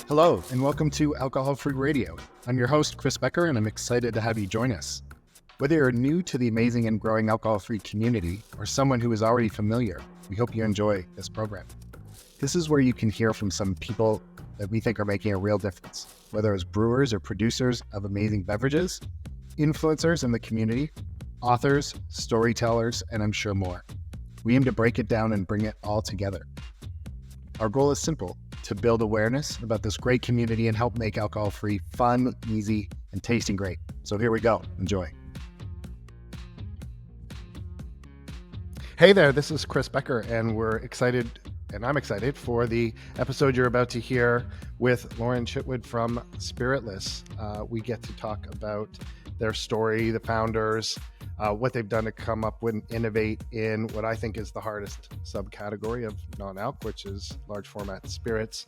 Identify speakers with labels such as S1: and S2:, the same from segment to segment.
S1: Hello, and welcome to Alcohol Free Radio. I'm your host, Chris Becker, and I'm excited to have you join us. Whether you're new to the amazing and growing alcohol-free community or someone who is already familiar, we hope you enjoy this program. This is where you can hear from some people that we think are making a real difference, whether as brewers or producers of amazing beverages, influencers in the community, authors, storytellers, and I'm sure more. We aim to break it down and bring it all together. Our goal is simple: to build awareness about this great community and help make alcohol-free fun, easy, and tasting great. So here we go. Enjoy. Hey there, this is Chris Becker, and I'm excited for the episode you're about to hear with Lauren Chitwood from Spiritless. We get to talk about their story, the founders, what they've done to come up with and innovate in what I think is the hardest subcategory of non-alc, which is large format spirits.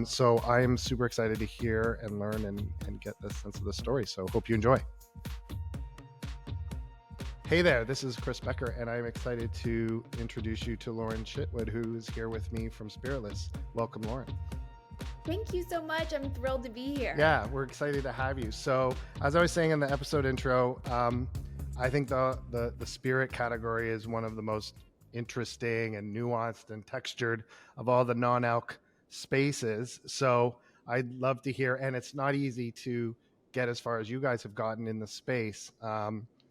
S1: So I'm super excited to hear and learn and get the sense of the story. So hope you enjoy. Hey there, this is Chris Becker, and I'm excited to introduce you to Lauren Chitwood, who is here with me from Spiritless. Welcome, Lauren.
S2: Thank you so much. I'm thrilled to be here.
S1: Yeah, we're excited to have you. So as I was saying in the episode intro, I think the spirit category is one of the most interesting and nuanced and textured of all the non-alc spaces. So I'd love to hear, and it's not easy to get as far as you guys have gotten in the space.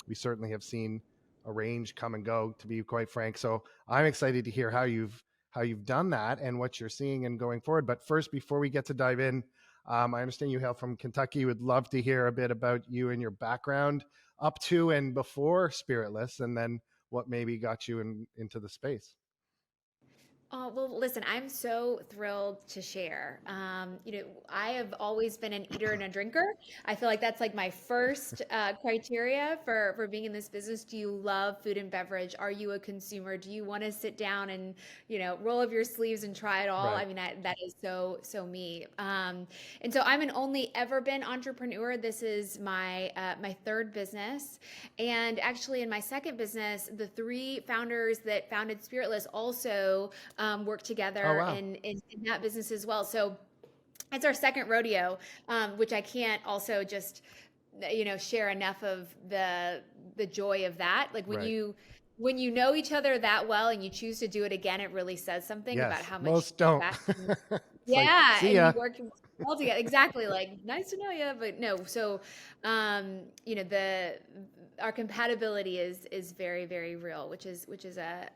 S1: We certainly have seen a range come and go, to be quite frank. So I'm excited to hear how you've done that and what you're seeing and going forward. But first, before we get to dive in, I understand you hail from Kentucky. Would love to hear a bit about you and your background up to and before Spiritless, and then what maybe got you into the space.
S2: Well, listen, I'm so thrilled to share. I have always been an eater and a drinker. I feel like that's like my first criteria for being in this business. Do you love food and beverage? Are you a consumer? Do you want to sit down and, roll up your sleeves and try it all?
S1: Right.
S2: I mean, that is so me. And so I'm an only ever been entrepreneur. This is my third business. And actually in my second business, the three founders that founded Spiritless also work together.
S1: Oh, wow.
S2: in that business as well. So it's our second rodeo, which I can't also just, share enough of the joy of that. Like when you know each other that well and you choose to do it again, it really says something about how much
S1: most don't.
S2: Yeah,
S1: See
S2: and
S1: ya.
S2: you work all together. Exactly. Like, nice to know you, but no. So, our compatibility is very, very real, which is a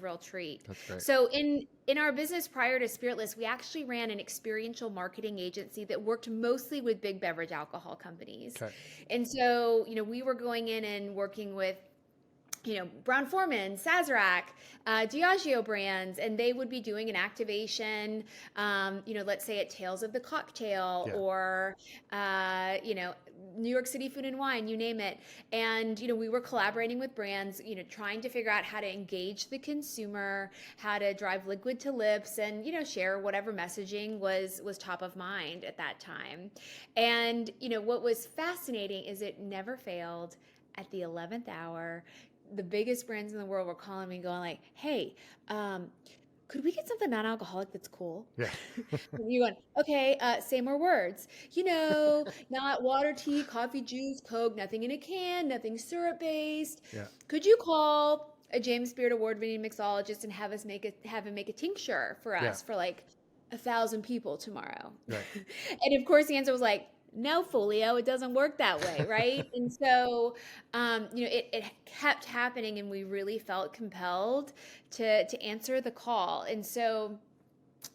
S2: real treat.
S1: That's great.
S2: So in our business prior to Spiritless, we actually ran an experiential marketing agency that worked mostly with big beverage alcohol companies.
S1: Okay.
S2: And so, we were going in and working with Brown-Forman, Sazerac, Diageo brands, and they would be doing an activation, let's say at Tales of the Cocktail or, New York City Food and Wine, you name it. And, we were collaborating with brands, trying to figure out how to engage the consumer, how to drive liquid to lips and, share whatever messaging was top of mind at that time. And, what was fascinating is it never failed. At the 11th hour, the biggest brands in the world were calling me going like, hey, could we get something non-alcoholic that's cool?
S1: Yeah.
S2: You going, okay, say more words. Not water, tea, coffee, juice, Coke, nothing in a can, nothing syrup-based.
S1: Yeah.
S2: Could you call a James Beard award-winning mixologist and have him make a tincture for us for like 1,000 people tomorrow?
S1: Right.
S2: And of course the answer was like, no, Folio, it doesn't work that way, right? And so, it kept happening, and we really felt compelled to answer the call. And so,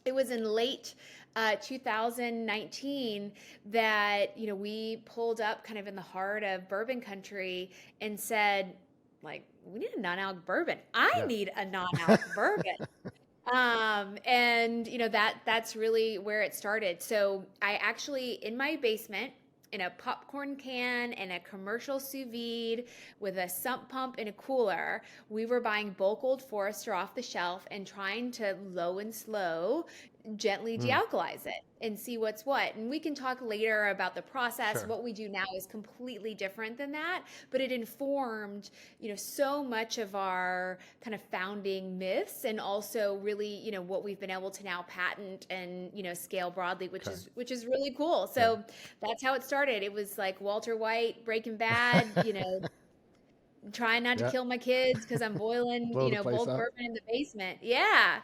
S2: it was in late 2019 that we pulled up kind of in the heart of Bourbon Country and said, like, we need a non-alc bourbon. I need a non-alc bourbon. And that's really where it started. So I actually, in my basement, in a popcorn can and a commercial sous vide with a sump pump and a cooler, we were buying bulk Old Forester off the shelf and trying to low and slow gently
S1: Mm,
S2: dealkalize it and see what's what. And we can talk later about the process.
S1: sure.
S2: What we do now is completely different than that, but it informed, so much of our kind of founding myths, and also really, what we've been able to now patent and, scale broadly, which
S1: Okay.
S2: is really cool.
S1: Yeah.
S2: So that's how it started. It was like Walter White, Breaking Bad, trying not to
S1: Yeah.
S2: kill my kids because I'm boiling,
S1: Blow the place
S2: bulk
S1: up.
S2: bourbon in the basement. Yeah.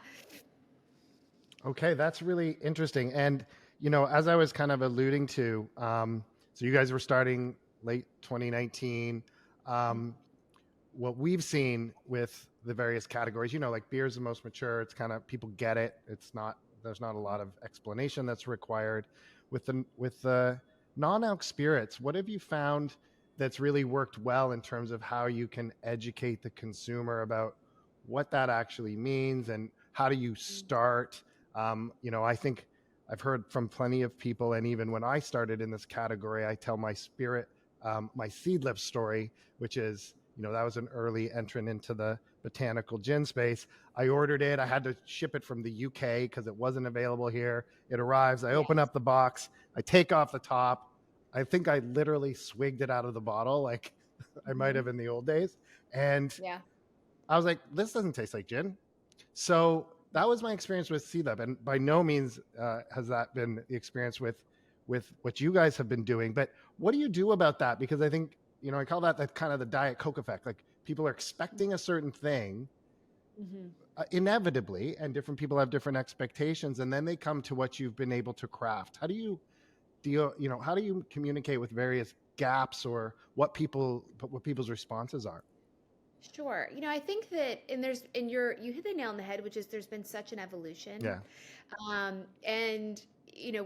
S1: Okay, that's really interesting. And, as I was kind of alluding to, so you guys were starting late 2019. Um, what we've seen with the various categories, like beer is the most mature. It's kind of, people get it. There's not a lot of explanation that's required. With the non-alc spirits, what have you found that's really worked well in terms of how you can educate the consumer about what that actually means, and how do you start? I think I've heard from plenty of people, and even when I started in this category, I tell my my seed lift story, which is, that was an early entrant into the botanical gin space. I ordered it. I had to ship it from the UK because it wasn't available here. It arrives. I open
S2: Yes.
S1: up the box. I take off the top. I think I literally swigged it out of the bottle, like I might
S2: Mhm.
S1: have in the old days. And
S2: Yeah.
S1: I was like, this doesn't taste like gin. So that was my experience with CLEP, and by no means has that been the experience with what you guys have been doing. But what do you do about that? Because I think, I call that kind of the Diet Coke effect. Like, people are expecting a certain thing
S2: Hmm.
S1: inevitably, and different people have different expectations, and then they come to what you've been able to craft. How do you deal? How do you communicate with various gaps, or what people's responses are?
S2: Sure. I think that, you hit the nail on the head, which is there's been such an evolution.
S1: Yeah.
S2: And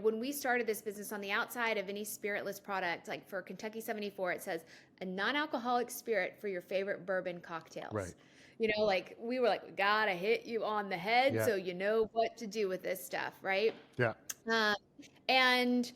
S2: when we started this business, on the outside of any spiritless product, like for Kentucky 74, it says a non-alcoholic spirit for your favorite bourbon
S1: Right.
S2: cocktails. Like we were like, we gotta hit you on the head
S1: Yeah.
S2: so you know what to do with this stuff, right?
S1: Yeah.
S2: Um, and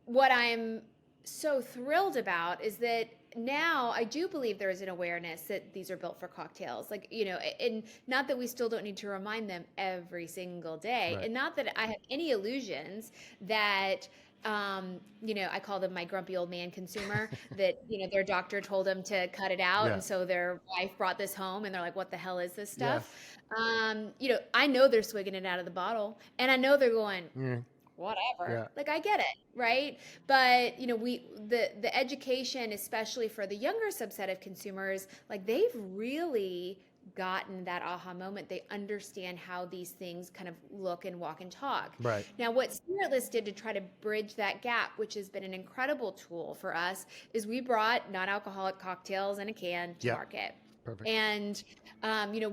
S2: what I'm so thrilled about is that now I do believe there is an awareness that these are built for cocktails. Like, and not that we still don't need to remind them every single day.
S1: Right.
S2: And not that I have any illusions that, I call them my grumpy old man consumer, that, their doctor told them to cut it out.
S1: Yeah.
S2: And so their wife brought this home and they're like, what the hell is this
S1: Yes.
S2: stuff? I know they're swigging it out of the bottle, and I know they're going,
S1: Mm,
S2: whatever.
S1: yeah.
S2: Like, I get it, right? But the education, especially for the younger subset of consumers, like, they've really gotten that aha moment. They understand how these things kind of look and walk and talk.
S1: Right.
S2: Now, what Spiritless did to try to bridge that gap, which has been an incredible tool for us, is we brought non-alcoholic cocktails in a can to
S1: Yeah.
S2: market.
S1: Perfect.
S2: And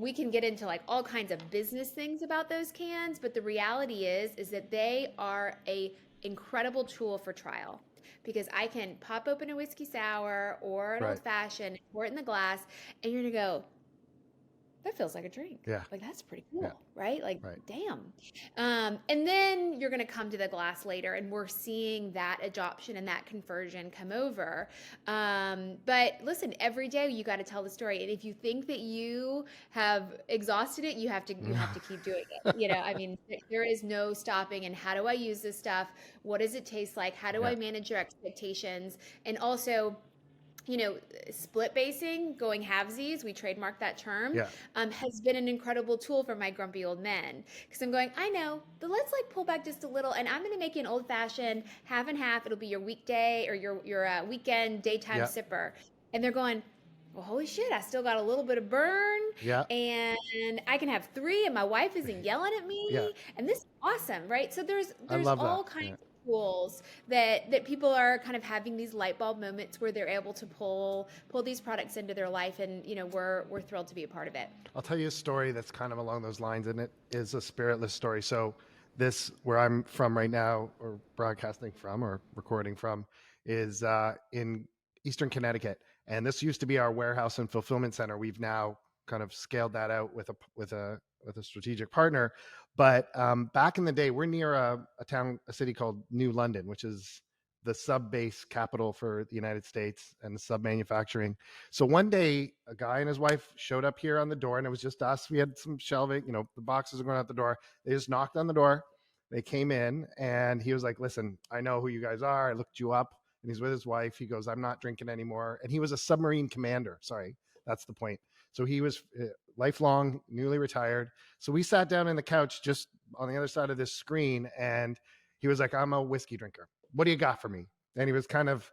S2: we can get into like all kinds of business things about those cans, but the reality is that they are a incredible tool for trial, because I can pop open a whiskey sour or an
S1: Right.
S2: old fashioned, pour it in the glass, and you're gonna go, that feels like a drink.
S1: Yeah.
S2: Like, that's pretty cool,
S1: Yeah.
S2: right? Like,
S1: Right.
S2: damn. And then you're going to come to the glass later, and we're seeing that adoption and that conversion come over. But listen, every day you got to tell the story. And if you think that you have exhausted it, you have to keep doing it. I mean, there is no stopping. And how do I use this stuff? What does it taste like? How do
S1: Yeah.
S2: I manage your expectations? And also, split basing, going halvesies, we trademarked that term,
S1: Yeah.
S2: has been an incredible tool for my grumpy old men. Because I'm going, I know, but let's like pull back just a little, and I'm going to make you an old fashioned half and half. It'll be your weekday or your weekend daytime
S1: Yeah.
S2: sipper. And they're going, well, holy shit, I still got a little bit of burn,
S1: Yeah.
S2: and I can have 3, and my wife isn't yelling at me,
S1: Yeah.
S2: and this is awesome, right? So there's
S1: I love
S2: all
S1: that.
S2: kinds
S1: Yeah.
S2: of tools that people are kind of having these light bulb moments where they're able to pull these products into their life, and we're thrilled to be a part of it.
S1: I'll tell you a story that's kind of along those lines, and it is a spiritless story. So this, where I'm from right now, or broadcasting from, or recording from, is in Eastern Connecticut. And this used to be our warehouse and fulfillment center. We've now kind of scaled that out with a strategic partner. But back in the day, we're near a city called New London, which is the sub-base capital for the United States and sub-manufacturing. So one day, a guy and his wife showed up here on the door, and it was just us. We had some shelving, the boxes are going out the door. They just knocked on the door. they came in and he was like, listen, I know who you guys are. I looked you up. And he's with his wife. He goes, I'm not drinking anymore. And he was a submarine commander. Sorry, that's the point. So he was lifelong, newly retired. So we sat down on the couch just on the other side of this screen, and he was like, I'm a whiskey drinker. What do you got for me? And he was kind of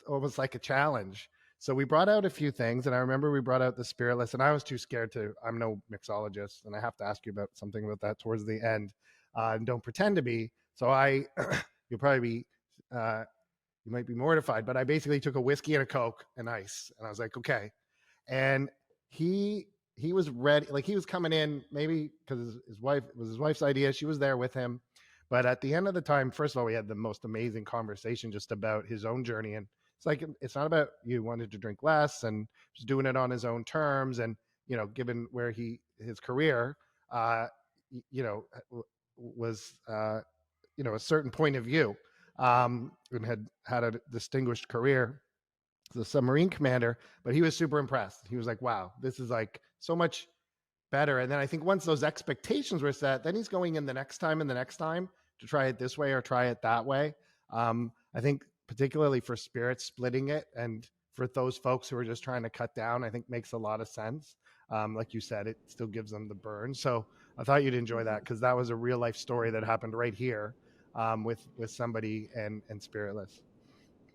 S1: almost like a challenge. So we brought out a few things, and I remember we brought out the Spiritless, and I was too scared to. I'm no mixologist, and I have to ask you about something about that towards the end. And don't pretend to be. So you'll probably be, you might be mortified, but I basically took a whiskey and a Coke and ice, and I was like, okay. And he was ready, like he was coming in, maybe because his wife, it was his wife's idea. She was there with him. But at the end of the time, first of all, we had the most amazing conversation just about his own journey. And it's like, it's not about you wanted to drink less and just doing it on his own terms. And, given where his career, was, a certain point of view, and had a distinguished career as a submarine commander, but he was super impressed. He was like, wow, this is like so much better. And then I think once those expectations were set, then he's going in the next time and the next time to try it this way or try it that way. I think particularly for spirits, splitting it, and for those folks who are just trying to cut down, I think makes a lot of sense. Like you said, it still gives them the burn. So I thought you'd enjoy that, because that was a real life story that happened right here, with somebody and Spiritless.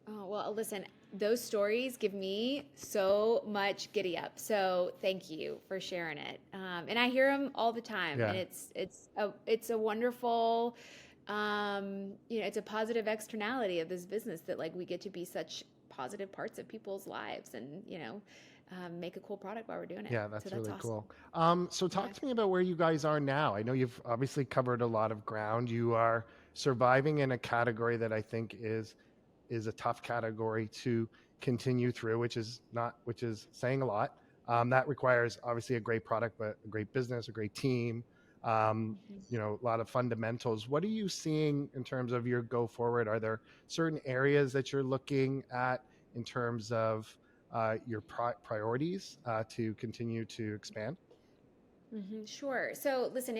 S2: Oh, well, listen, those stories give me so much giddy up. So thank you for sharing it. And I hear them all the time,
S1: Yeah.
S2: and it's a wonderful, it's a positive externality of this business that like we get to be such positive parts of people's lives, and make a cool product while we're doing it.
S1: Yeah,
S2: So
S1: that's
S2: that's
S1: really
S2: awesome.
S1: cool. So
S2: Yeah.
S1: talk to me about where you guys are now. I know you've obviously covered a lot of ground. You are surviving in a category that I think is a tough category to continue through, which is saying a lot. That requires obviously a great product, but a great business, a great team, a lot of fundamentals. What are you seeing in terms of your go forward? Are there certain areas that you're looking at in terms of your priorities to continue to expand?
S2: Sure. So listen,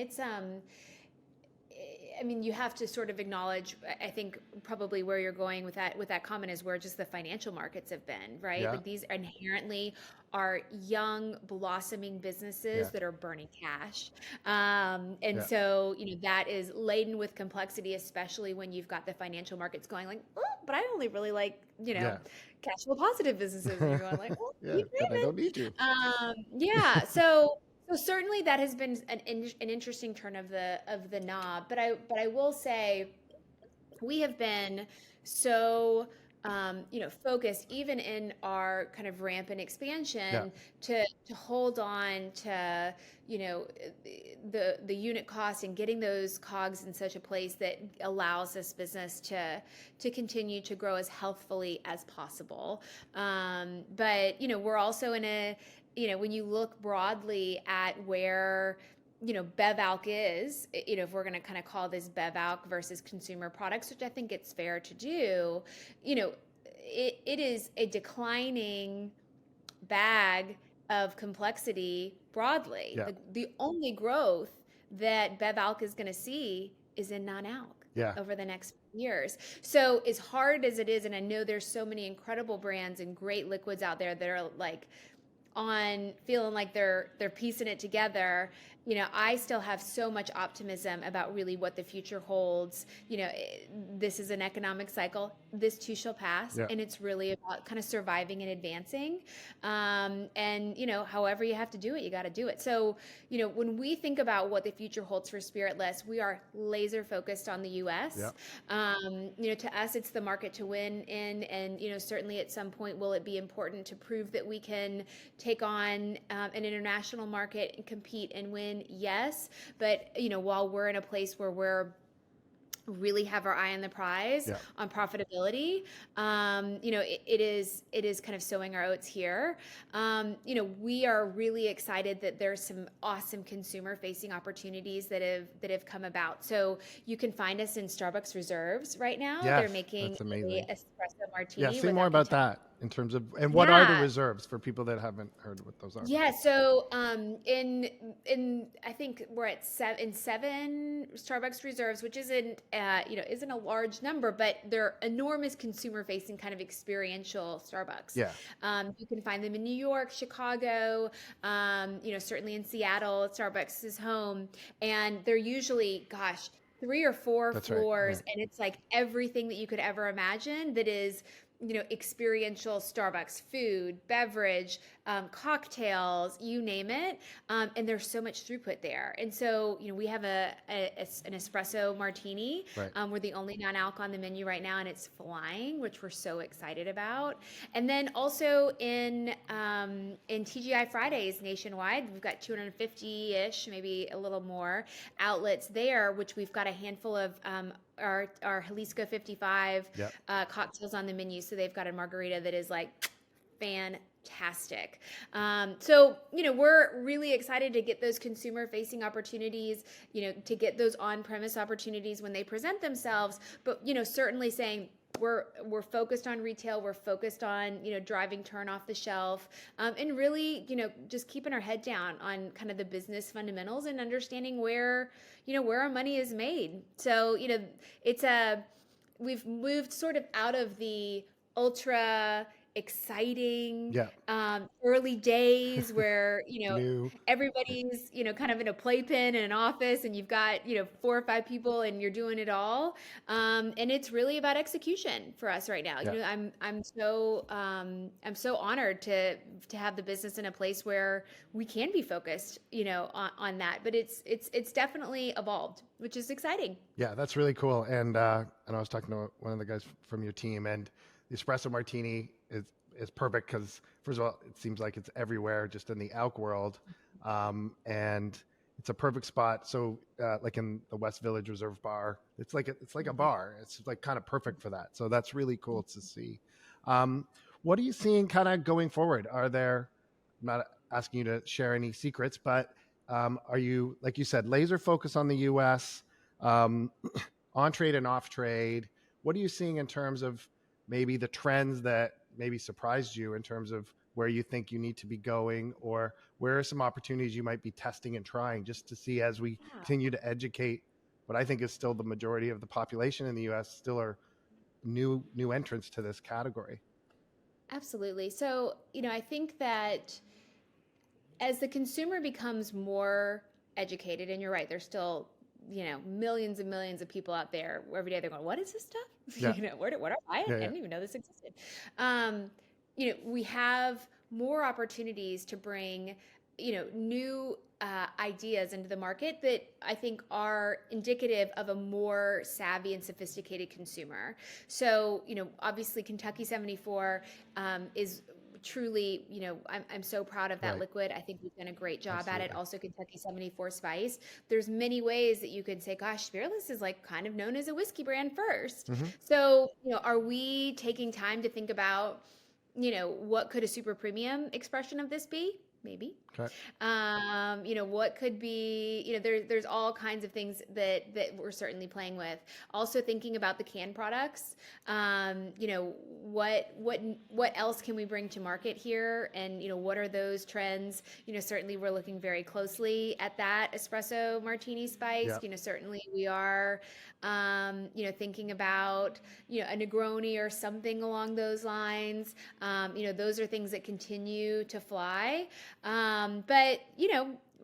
S2: I mean, you have to sort of acknowledge, I think probably where you're going with that comment is where just the financial markets have been, right?
S1: Yeah,
S2: Like these inherently are young, blossoming businesses
S1: yeah,
S2: that are burning cash. And
S1: yeah,
S2: so, that is laden with complexity, especially when you've got the financial markets going like, oh, but I only really like,
S1: yeah,
S2: cash flow positive businesses. And you're going like, well,
S1: yeah.
S2: keep
S1: Then I
S2: dreaming.
S1: don't need you.
S2: Yeah. So certainly that has been an interesting turn of the knob, but I will say we have been so focused even in our kind of rampant
S1: Yeah,
S2: expansion to hold on to the unit cost and getting those cogs in such a place that allows this business to continue to grow as healthfully as possible. But we're also in a when you look broadly at where bev alc is, if we're going to kind of call this bev alc versus consumer products, which I think it's fair to do, it is a declining bag of complexity broadly.
S1: yeah,
S2: The only growth that bev alc is going to see is in non-alc
S1: yeah,
S2: over the next years. So as hard as it is, and I know there's so many incredible brands and great liquids out there that are like on feeling like they're piecing it together, I still have so much optimism about really what the future holds. This is an economic cycle. This too shall pass,
S1: yeah.
S2: and it's really about kind of surviving and advancing. And however you have to do it, you got to do it. So, when we think about what the future holds for Spiritless, we are laser focused on the U.S.
S1: Yeah.
S2: To us, it's the market to win in, and certainly at some point will it be important to prove that we can take on an international market and compete and win? Yes, but while we're in a place where we're really have our eye on the prize
S1: Yeah.
S2: on profitability, it is kind of sowing our oats here. We are really excited that there's some awesome consumer facing opportunities that have come about. So you can find us in Starbucks Reserves right now. They're
S1: Yes,
S2: making
S1: that's
S2: a
S1: amazing.
S2: espresso
S1: Yeah,
S2: martini
S1: say
S2: with
S1: more
S2: our
S1: about
S2: contemporary.
S1: that. in terms of, and what are the
S2: Yeah.
S1: reserves for people that haven't heard what those are?
S2: Yeah, so in I think we're at seven Starbucks reserves, which isn't a large number, but they're enormous consumer facing kind of experiential Starbucks.
S1: Yeah,
S2: You can find them in New York, Chicago, certainly in Seattle. Starbucks is home, and they're usually, gosh, three or four
S1: that's right.
S2: floors,
S1: Right.
S2: and it's like everything that you could ever imagine that is experiential Starbucks food, beverage, cocktails, you name it. And there's so much throughput there. And so, we have an espresso martini.
S1: Right.
S2: We're the only non-alc on the menu right now, and it's flying, which we're so excited about. And then also in TGI Fridays nationwide, we've got 250-ish, maybe a little more outlets there, which we've got a handful of our Jalisco 55
S1: Yep.
S2: cocktails on the menu. So they've got a margarita that is like fantastic. So, we're really excited to get those consumer facing opportunities, to get those on-premise opportunities when they present themselves. But, certainly saying, we're focused on retail. We're focused on, driving turn off the shelf, and really, just keeping our head down on kind of the business fundamentals and understanding where our money is made. So, we've moved sort of out of the ultra exciting
S1: Yeah.
S2: early days where
S1: New.
S2: everybody's kind of in a playpen in an office, and you've got 4 or 5 people and you're doing it all, and it's really about execution for us right now.
S1: Yeah.
S2: I'm so honored to have the business in a place where we can be focused on that, but it's definitely evolved, which is exciting.
S1: Yeah, that's really cool. And I was talking to one of the guys from your team, and the espresso martini is perfect because, first of all, it seems like it's everywhere, just in the alc world, and it's a perfect spot. So, like in the West Village Reserve Bar, it's like a bar. It's like kind of perfect for that. So that's really cool to see. What are you seeing kind of going forward? I'm not asking you to share any secrets, but are you, like you said, laser focused on the U.S., on trade and off trade? What are you seeing in terms of maybe the trends that maybe surprised you in terms of where you think you need to be going, or where are some opportunities you might be testing and trying, just to see as we continue to educate what I think is still the majority of the population in the U.S. still are new entrants to this category?
S2: Absolutely. So, I think that as the consumer becomes more educated, and you're right, there's still millions and millions of people out there every day. They're going, "What is this stuff?
S1: Yeah.
S2: Where do I? I didn't even know this existed." We have more opportunities to bring, new ideas into the market that I think are indicative of a more savvy and sophisticated consumer. So, obviously, Kentucky 74 is truly, I'm so proud of that
S1: Right.
S2: liquid. I think we've done a great job at it.
S1: Absolutely.
S2: Also, Kentucky 74 Spice. There's many ways that you could say, gosh, Spiritless is like kind of known as a whiskey brand first.
S1: Mm-hmm.
S2: So, are we taking time to think about, what could a super premium expression of this be? Maybe.
S1: Okay.
S2: What could be, there's all kinds of things that we're certainly playing with. Also thinking about the canned products. What else can we bring to market here? And, what are those trends? Certainly we're looking very closely at that espresso martini spice.
S1: Yeah.
S2: Certainly we are, thinking about, a Negroni or something along those lines. Those are things that continue to fly. But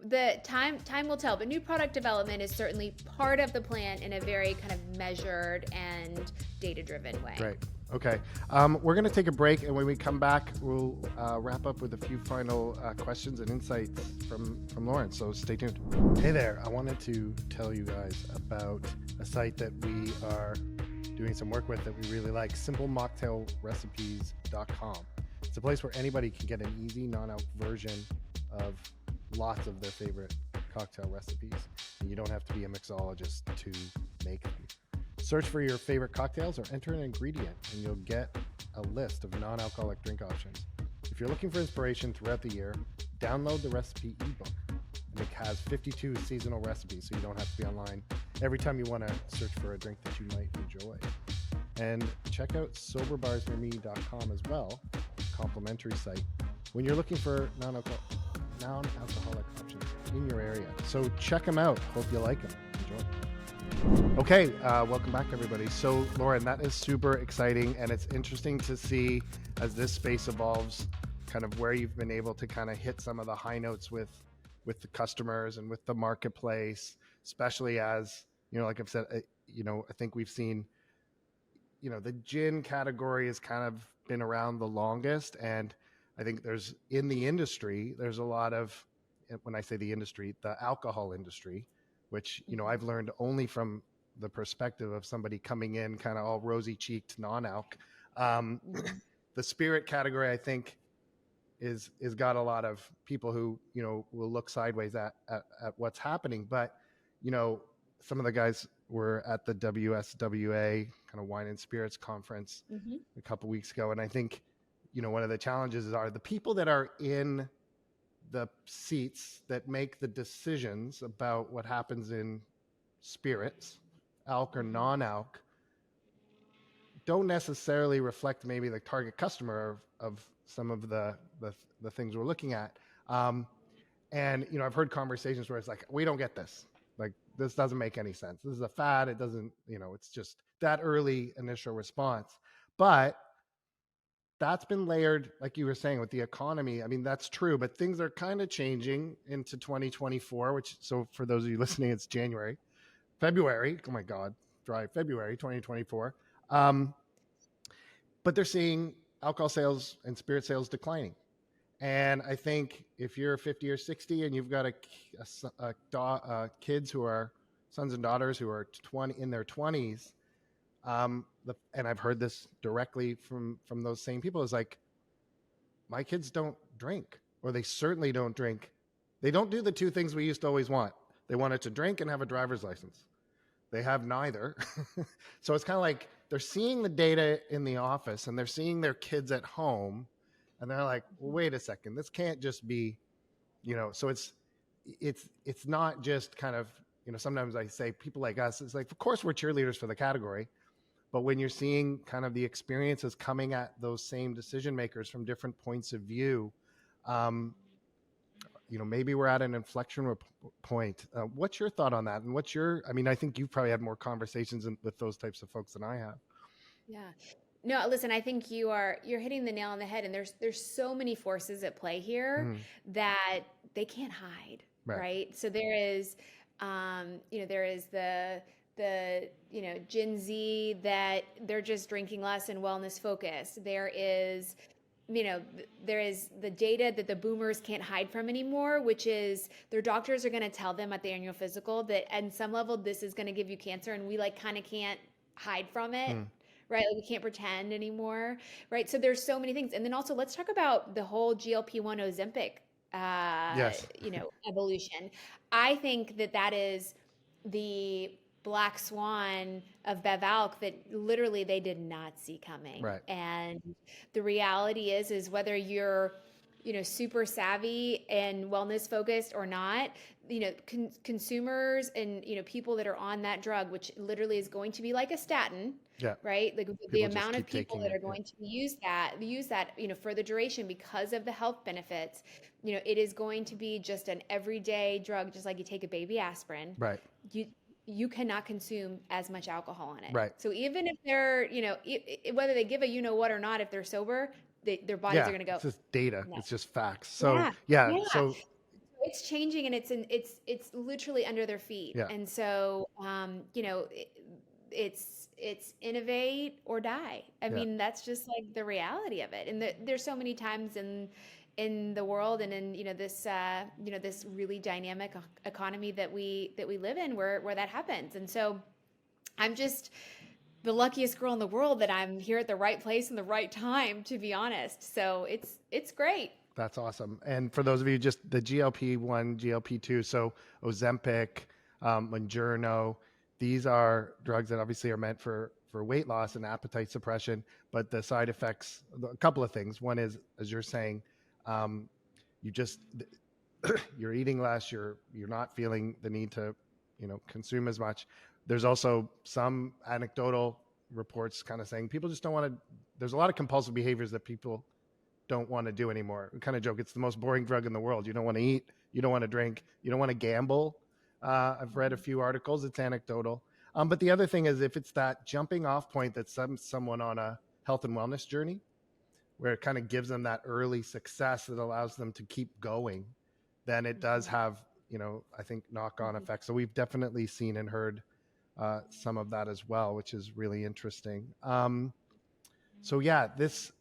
S2: the time will tell. But new product development is certainly part of the plan in a very kind of measured and data-driven way.
S1: Great. Okay. We're going to take a break, and when we come back, we'll wrap up with a few final questions and insights from Lauren. So stay tuned. Hey there. I wanted to tell you guys about a site that we are doing some work with that we really like, simplemocktailrecipes.com. It's a place where anybody can get an easy non-alc version of lots of their favorite cocktail recipes, and you don't have to be a mixologist to make them. Search for your favorite cocktails or enter an ingredient, and you'll get a list of non-alcoholic drink options. If you're looking for inspiration throughout the year, download the recipe ebook, and it has 52 seasonal recipes, so you don't have to be online every time you want to search for a drink that you might enjoy. And check out soberbarsnearme.com as well. complimentary site when you're looking for non-alcoholic options in your area. So check them out. Hope you like them. Enjoy. Okay, welcome back, everybody. So, Lauren, that is super exciting, and it's interesting to see as this space evolves, kind of where you've been able to kind of hit some of the high notes with the customers and with the marketplace, especially as, like I've said, I think we've seen, the gin category has kind of been around the longest. And I think there's a lot of, when I say the industry, the alcohol industry, which, I've learned only from the perspective of somebody coming in kind of all rosy cheeked non-alc. The spirit category, I think, is got a lot of people who, will look sideways at what's happening. But, some of the guys were at the WSWA kind of wine and spirits conference a couple weeks ago. And I think, one of the challenges are the people that are in the seats that make the decisions about what happens in spirits, alc or non-alc, don't necessarily reflect maybe the target customer of some of the things we're looking at. And, I've heard conversations where it's like, we don't get this. Like, this doesn't make any sense. This is a fad. It doesn't, it's just that early initial response. But that's been layered, like you were saying, with the economy. I mean, that's true, but things are kind of changing into 2024, so for those of you listening, it's February. Oh my God, dry February 2024. But they're seeing alcohol sales and spirit sales declining. And I think if you're 50 or 60 and you've got kids who are sons and daughters who are in their 20s, and I've heard this directly from those same people, is like, my kids don't drink, or they certainly don't drink. They don't do the two things we used to always want. They wanted to drink and have a driver's license. They have neither. So it's kind of like they're seeing the data in the office and they're seeing their kids at home, and they're like, well, wait a second, this can't just be, so it's not just kind of, sometimes I say people like us, it's like, of course we're cheerleaders for the category, but when you're seeing kind of the experiences coming at those same decision makers from different points of view, maybe we're at an inflection point. What's your thought on that? And I think you've probably had more conversations with those types of folks than I have.
S2: Yeah. No, listen, I think you're hitting the nail on the head, and there's so many forces at play here that they can't hide, right? So there is, there is the Gen Z that they're just drinking less and wellness focused. There is, there is the data that the boomers can't hide from anymore, which is their doctors are going to tell them at the annual physical that at some level this is going to give you cancer, and we kind of can't hide from it. Right? Like, we can't pretend anymore, right? So there's so many things. And then also let's talk about the whole GLP-1 Ozempic, evolution. I think that is the black swan of Bev Alc that literally they did not see coming.
S1: Right.
S2: And the reality is whether you're, super savvy and wellness focused or not, consumers and, people that are on that drug, which literally is going to be like a statin, right? Like the amount of people that are going to use that, for the duration because of the health benefits, it is going to be just an everyday drug, just like you take a baby aspirin.
S1: Right.
S2: You cannot consume as much alcohol in it.
S1: Right.
S2: So even if they're, whether they give a what or not, if they're sober, their bodies are going to go.
S1: It's just data.
S2: No.
S1: It's just facts. So so
S2: it's changing, and it's literally under their feet.
S1: Yeah.
S2: And so it's innovate or die. I mean, that's just like the reality of it. And there's so many times in the world and in this this really dynamic economy that we live in where that happens. And so I'm just the luckiest girl in the world that I'm here at the right place and the right time, to be honest. So it's great.
S1: That's awesome. And for those of you, just the GLP-1, GLP-2, so Ozempic, Mounjaro, these are drugs that obviously are meant for weight loss and appetite suppression, but the side effects, a couple of things. One is, as you're saying, you're eating less, you're not feeling the need to, consume as much. There's also some anecdotal reports kind of saying people just don't want to, there's a lot of compulsive behaviors that people don't want to do anymore. We kind of joke it's the most boring drug in the world. You don't want to eat, you don't want to drink, you don't want to gamble. I've read a few articles. It's anecdotal. But the other thing is, if it's that jumping off point that someone on a health and wellness journey, where it kind of gives them that early success that allows them to keep going, then it does have, I think knock-on effects. So we've definitely seen and heard some of that as well, which is really interesting. So yeah, this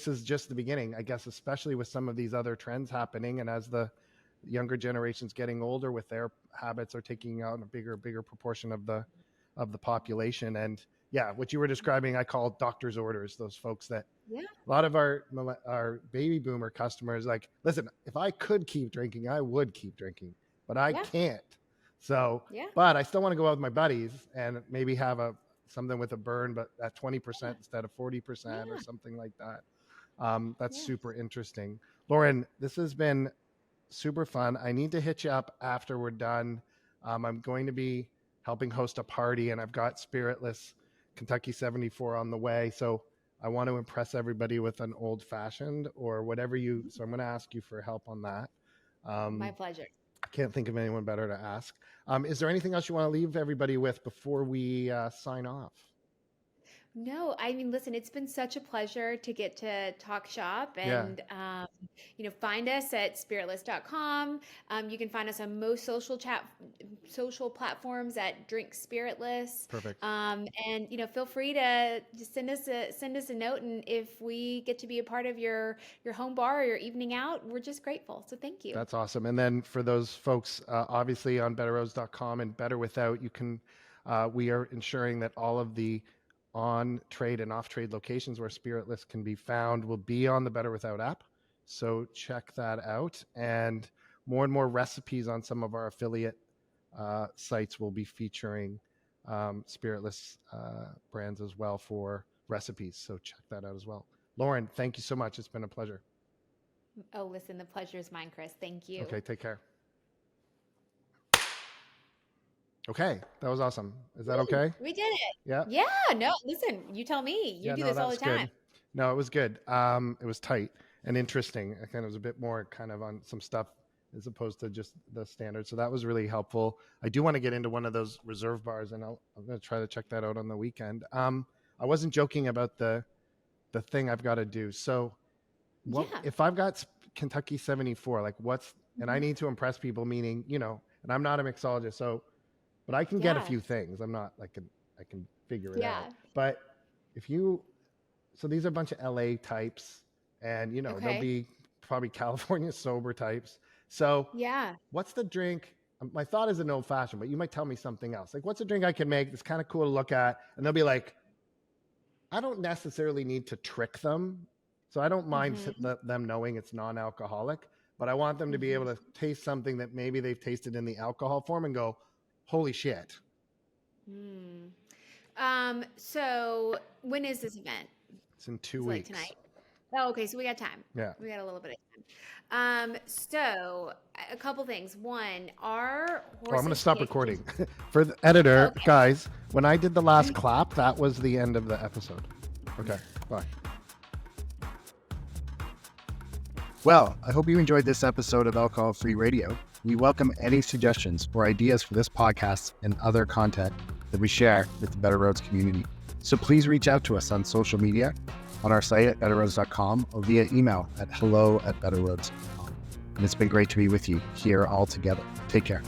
S1: is just the beginning, I guess, especially with some of these other trends happening. And as the younger generations getting older with their habits are taking out a bigger proportion of the population. And yeah, what you were describing, I call doctor's orders, those folks that a lot of our baby boomer customers, like, listen, if I could keep drinking, I would keep drinking, but I can't. So, but I still want to go out with my buddies and maybe have something with a burn, but at 20% instead of 40% or something like that. That's super interesting. Lauren, this has been super fun. I need to hit you up after we're done. I'm going to be helping host a party, and I've got Spiritless Kentucky 74 on the way. So I want to impress everybody with an old fashioned or whatever so I'm going to ask you for help on that.
S2: My pleasure.
S1: I can't think of anyone better to ask. Is there anything else you want to leave everybody with before we sign off?
S2: No, I mean, listen, it's been such a pleasure to get to talk shop and, find us at spiritless.com. You can find us on most social platforms at Drink Spiritless.
S1: Perfect.
S2: And, feel free to just send us a note. And if we get to be a part of your home bar or your evening out, we're just grateful. So thank you.
S1: That's awesome. And then for those folks, obviously on betterroads.com and Better Without, we are ensuring that all of the on-trade and off-trade locations where Spiritless can be found will be on the Better Without app. So check that out. And more and more recipes on some of our affiliate sites will be featuring Spiritless brands as well for recipes. So check that out as well. Lauren, thank you so much. It's been a pleasure.
S2: Oh, listen, the pleasure is mine, Chris. Thank you.
S1: Okay, take care. Okay, that was awesome. Is that okay?
S2: We did it.
S1: Yeah.
S2: Yeah. No, listen, you tell me. You do this all the time.
S1: Good. No, it was good. It was tight and interesting. I kind of was a bit more kind of on some stuff as opposed to just the standard. So that was really helpful. I do want to get into one of those reserve bars, and I'm going to try to check that out on the weekend. I wasn't joking about the thing I've got to do. So if I've got Kentucky 74, like and I need to impress people, meaning, and I'm not a mixologist, but I can get a few things. I'm not like I can figure it out. But so these are a bunch of LA types, and they'll be probably California sober types. So what's the drink? My thought is an old fashioned, but you might tell me something else. Like, what's a drink I can make that's kind of cool to look at? And they'll be like, I don't necessarily need to trick them. So I don't mind them knowing it's non-alcoholic, but I want them to be able to taste something that maybe they've tasted in the alcohol form and go, holy shit.
S2: So when is this event?
S1: It's in 2 weeks.
S2: Like tonight. Oh, okay. So we got time.
S1: Yeah.
S2: We got a little bit of time. So a couple things. One, our horses.
S1: I'm going to stop recording. For the editor, guys, when I did the last clap, that was the end of the episode. Okay. Bye.
S3: Well, I hope you enjoyed this episode of Alcohol Free Radio. We welcome any suggestions or ideas for this podcast and other content that we share with the Better Roads community. So please reach out to us on social media, on our site at betterroads.com, or via email at hello@betterroads.com. And it's been great to be with you here all together. Take care.